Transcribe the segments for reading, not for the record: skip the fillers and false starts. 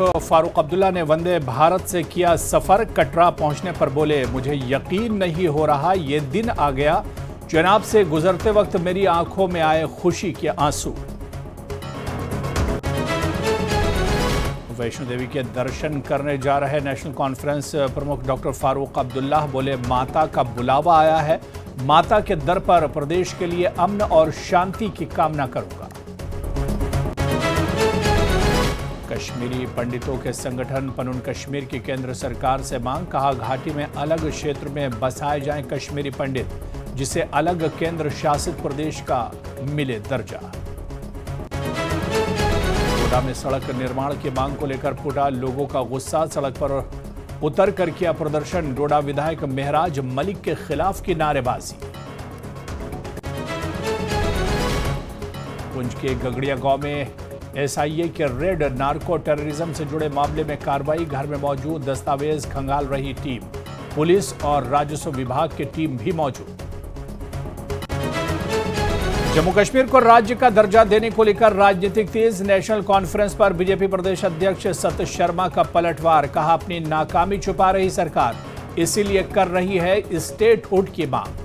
फारूक अब्दुल्ला ने वंदे भारत से किया सफर। कटरा पहुंचने पर बोले, मुझे यकीन नहीं हो रहा ये दिन आ गया। जनाब से गुजरते वक्त मेरी आंखों में आए खुशी के आंसू। वैष्णो देवी के दर्शन करने जा रहे नेशनल कॉन्फ्रेंस प्रमुख डॉक्टर फारूक अब्दुल्ला बोले, माता का बुलावा आया है। माता के दर पर प्रदेश के लिए अमन और शांति की कामना करूंगा। कश्मीरी पंडितों के संगठन पनुन कश्मीर की केंद्र सरकार से मांग। कहा, घाटी में अलग क्षेत्र में बसाए जाएं कश्मीरी पंडित, जिसे अलग केंद्र शासित प्रदेश का मिले दर्जा। डोडा में सड़क निर्माण की मांग को लेकर फूटा लोगों का गुस्सा। सड़क पर उतर कर किया प्रदर्शन। डोडा विधायक मेहराज मलिक के खिलाफ की नारेबाजी। पुंछ के गगड़िया गांव में एसआईए के रेड। नार्को टेररिज्म से जुड़े मामले में कार्रवाई। घर में मौजूद दस्तावेज खंगाल रही टीम। पुलिस और राजस्व विभाग की टीम भी मौजूद। जम्मू कश्मीर को राज्य का दर्जा देने को लेकर राजनीतिक तेज। नेशनल कॉन्फ्रेंस पर बीजेपी प्रदेश अध्यक्ष सतीश शर्मा का पलटवार। कहा, अपनी नाकामी छुपा रही सरकार, इसीलिए कर रही है स्टेटहुड की मांग।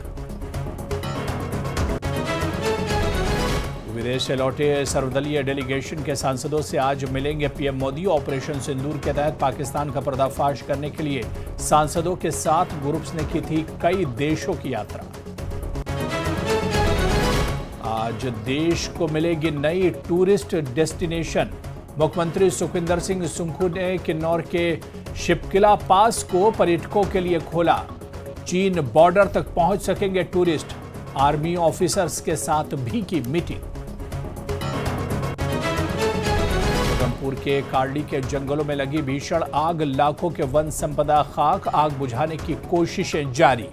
विदेश से लौटे सर्वदलीय डेलीगेशन के सांसदों से आज मिलेंगे पीएम मोदी। ऑपरेशन सिंदूर के तहत पाकिस्तान का पर्दाफाश करने के लिए सांसदों के 7 ग्रुप्स ने की थी कई देशों की यात्रा। आज देश को मिलेगी नई टूरिस्ट डेस्टिनेशन। मुख्यमंत्री सुखविंदर सिंह सुक्खू ने किन्नौर के शिपकिला पास को पर्यटकों के लिए खोला। चीन बॉर्डर तक पहुंच सकेंगे टूरिस्ट। आर्मी ऑफिसर्स के साथ भी की मीटिंग। उधमपुर के कार्डी के जंगलों में लगी भीषण आग। लाखों के वन संपदा खाक। आग बुझाने की कोशिशें जारी।